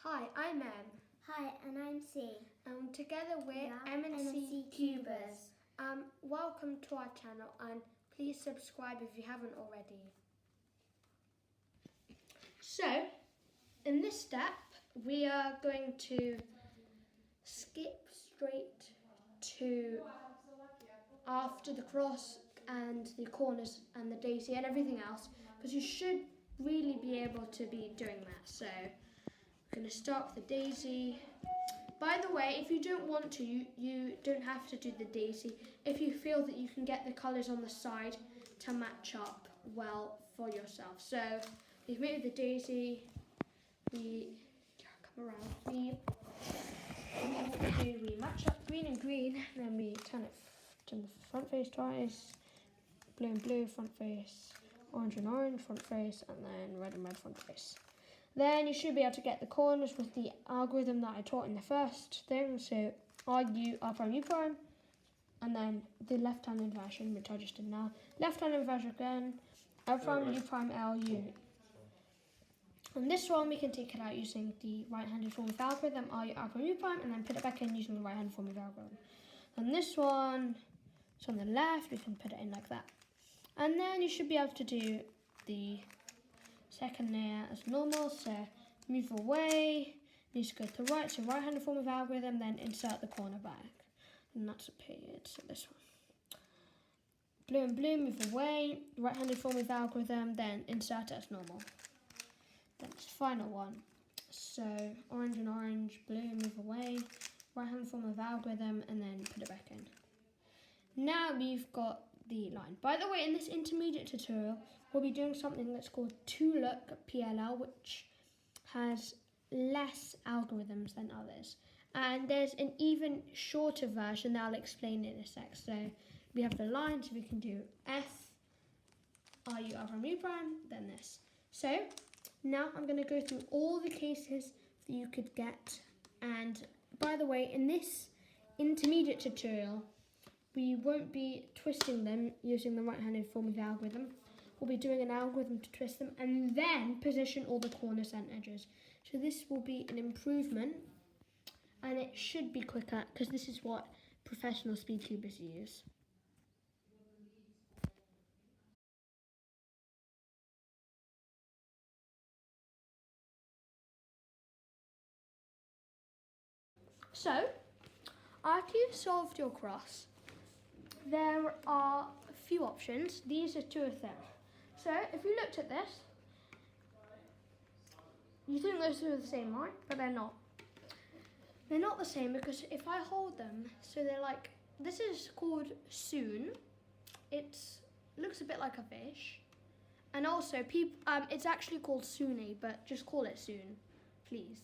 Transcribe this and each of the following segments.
Hi, I'm M. Hi, and I'm C. Together we're M&C Cubers. Welcome to our channel and please subscribe if you haven't already. So, in this step, we are going to skip straight to after the cross and the corners and the daisy and everything else, because you should really be able to be doing that. So, we're going to start with the daisy. By the way, if you don't want to, you don't have to do the daisy if you feel that you can get the colours on the side to match up well for yourself. So we've made the daisy, we match up green and green, then we turn the front face twice, blue and blue front face, orange and orange front face, and then red and red front face. Then you should be able to get the corners with the algorithm that I taught in the first thing. So R, U, R prime, U prime. And then the left-hand inversion, which I just did now. Left-hand inversion again. L prime, U prime, L, U. And this one we can take it out using the right-handed form of algorithm, R, U, R prime, U prime. And then put it back in using the right-handed form of algorithm. And this one, so on the left, we can put it in like that. And then you should be able to do the second layer as normal, so move away, needs to go to the right, so right-handed form of algorithm, then insert the corner back. And that's a period, so this one. Blue and blue, move away, right-handed form of algorithm, then insert it as normal. Then it's the final one. So orange and orange, blue, move away, right-handed form of algorithm, and then put it back in. Now we've got the line. By the way, in this intermediate tutorial, we'll be doing something that's called two-look PLL, which has less algorithms than others. And there's an even shorter version that I'll explain in a sec. So we have the line, so we can do F, R, U, R prime, U prime, then this. So now I'm going to go through all the cases that you could get. And by the way, in this intermediate tutorial, we won't be twisting them using the right-handed form of the algorithm. We'll be doing an algorithm to twist them and then position all the corners and edges. So this will be an improvement and it should be quicker because this is what professional speed cubers use. So, after you've solved your cross, there are a few options. These are two of them. So if you looked at this, you think those two are the same, right? But they're not. They're not the same because if I hold them, so they're like, this is called Sune. It looks a bit like a fish. And also, it's actually called Sune, but just call it Sune, please.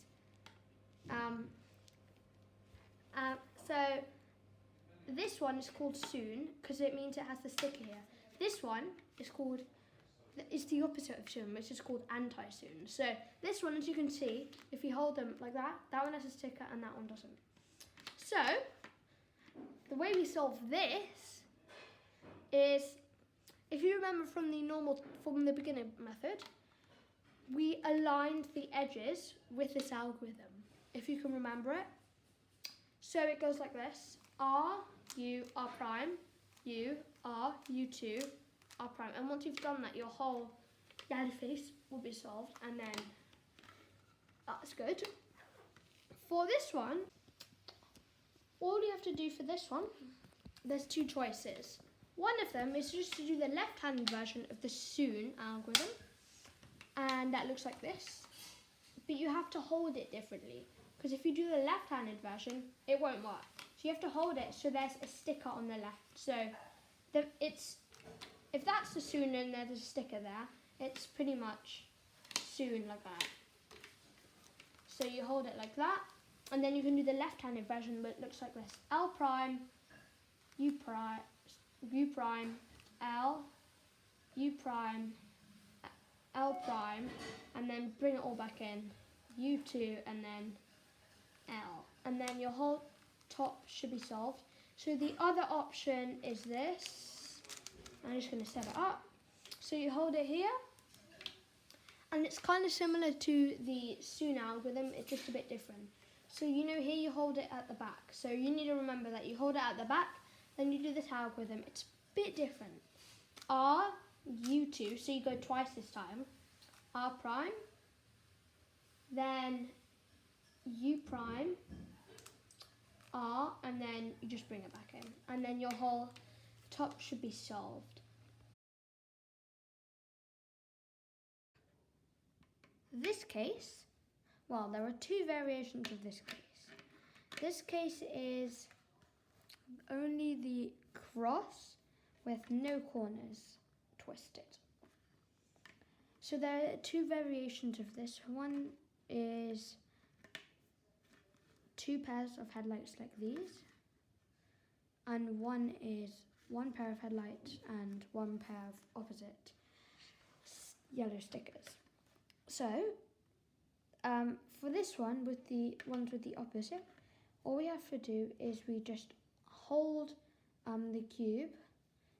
So this one is called Sune because it means it has the sticker here. This one is the opposite of Sune, which is called Anti-Sune. So this one, as you can see, if you hold them like that one has a sticker and that one doesn't. So the way we solve this is, if you remember from the beginner method, we aligned the edges with this algorithm, if you can remember it. So it goes like this: R, U, R prime, U, R, U2, R prime. And once you've done that, your whole yellow face will be solved, and then that's good. For this one, all you have to do for this one, there's two choices. One of them is just to do the left-hand version of the Sune algorithm, and that looks like this. But you have to hold it differently, because if you do the left-handed version, it won't work. So you have to hold it so there's a sticker on the left. So if that's the Sune and there's a sticker there, it's pretty much Sune like that. So you hold it like that, and then you can do the left-handed version, but it looks like this: L prime, U prime, L, U prime, L prime, and then bring it all back in, U2, and then L. And then your whole top should be solved. So the other option is this. I'm just going to set it up. So you hold it here, And it's kind of similar to the Sune algorithm, it's just a bit different. So you know here you hold it at the back. So you need to remember that you hold it at the back, then you do this algorithm. It's a bit different. R, U2, so you go twice this time. R prime, then U prime, R, and then you just bring it back in. And then your whole top should be solved. This case, well, there are two variations of this case. This case is only the cross with no corners twisted. So there are two variations of this. One is two pairs of headlights like these, and one is one pair of headlights and one pair of opposite yellow stickers. So for this one, with the ones with the opposite, all we have to do is we just hold the cube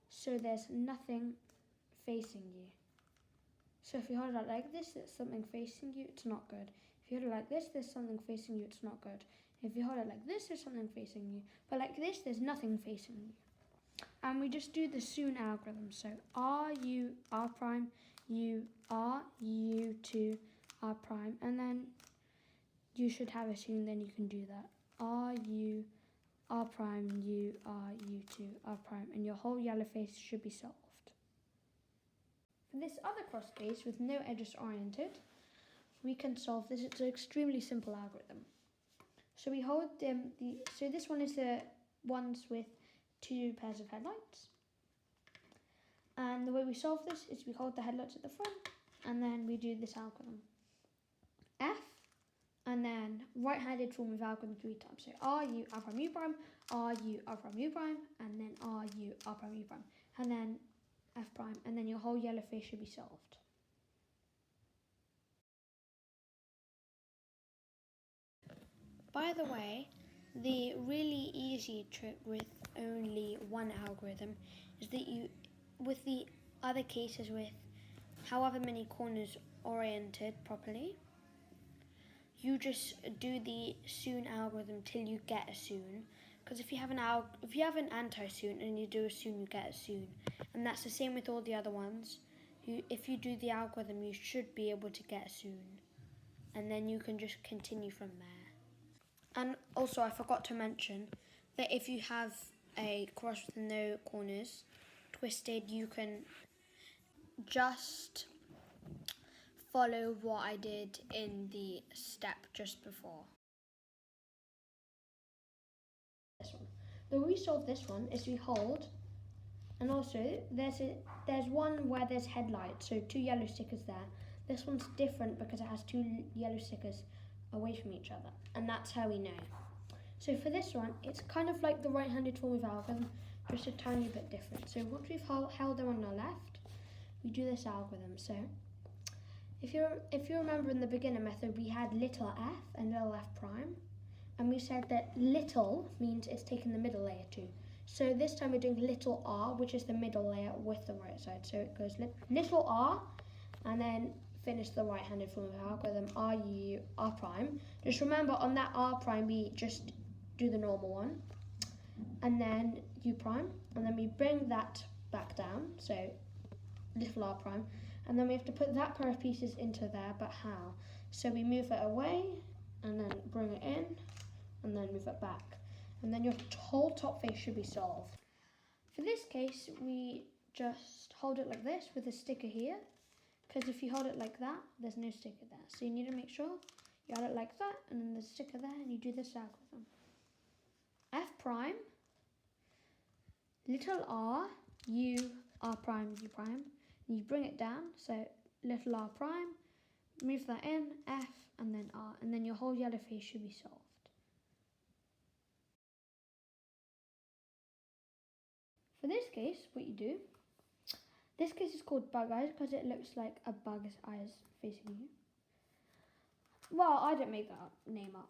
so there's nothing facing you. So if you hold it like this, there's something facing you, it's not good. If you hold it like this, there's something facing you, it's not good. If you hold it like this, there's something facing you. But like this, there's nothing facing you. And we just do the Sune algorithm. So R, U, R prime, U, R, U, 2, R prime. And then you should have a Sune, then you can do that. R, U, R prime, U, R, U, 2, R prime. And your whole yellow face should be solved. For this other cross case with no edges oriented, we can solve this. It's an extremely simple algorithm. So we hold so this one is the ones with two pairs of headlights. And the way we solve this is we hold the headlights at the front and then we do this algorithm. F, and then right-handed form of algorithm 3 times. So R, U, R prime, U prime, R, U, R prime, U prime, and then R, U, R prime, U prime. And then F prime, and then your whole yellow face should be solved. By the way, the really easy trick with only one algorithm is that with the other cases with however many corners oriented properly, you just do the Sune algorithm till you get a Sune. Because if you have an Anti-Sune and you do a Sune, you get a Sune. And that's the same with all the other ones. If you do the algorithm, you should be able to get a Sune. And then you can just continue from there. And also, I forgot to mention that if you have a cross with no corners twisted, you can just follow what I did in the step just before. This one. The way we solve this one is we hold, and also there's one where there's headlights, so two yellow stickers there. This one's different because it has two yellow stickers away from each other, and that's how we know. So for this one, it's kind of like the right-handed form of algorithm, just a tiny bit different. So once we've held them on our left, we do this algorithm. So if you remember in the beginner method, we had little f and little f prime, and we said that little means it's taking the middle layer too. So this time we're doing little r, which is the middle layer with the right side. So it goes little r, and then finish the right-handed form of algorithm, R, U, R prime. Just remember on that R prime, we just do the normal one, and then U prime, and then we bring that back down, so little r prime, and then we have to put that pair of pieces into there, but how? So we move it away, and then bring it in, and then move it back. And then your whole top face should be solved. For this case, we just hold it like this with a sticker here, because if you hold it like that, there's no sticker there. So you need to make sure you hold it like that, and then there's a sticker there, and you do this algorithm. F prime, little r, U, R prime, U prime, and you bring it down, so little r prime, move that in, F, and then R, and then your whole yellow face should be solved. For this case, what you do, this case is called bug eyes because it looks like a bug's eyes facing you. Well, I didn't make that name up.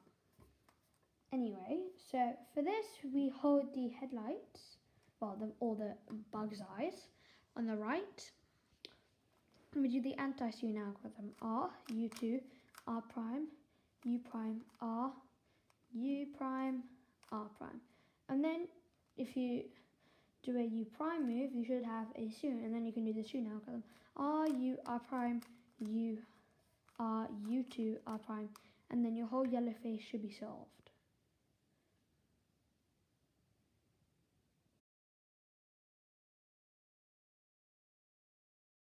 Anyway, so for this, we hold the headlights, well, all the bug's eyes on the right, And we do the anti-Sune algorithm. R, U2, R prime, U prime, R, U prime, R prime. And then if you do a U prime move, you should have a Sune, and then you can do the Sune algorithm. R, U, R prime, U, R, U2, R prime, and then your whole yellow face should be solved.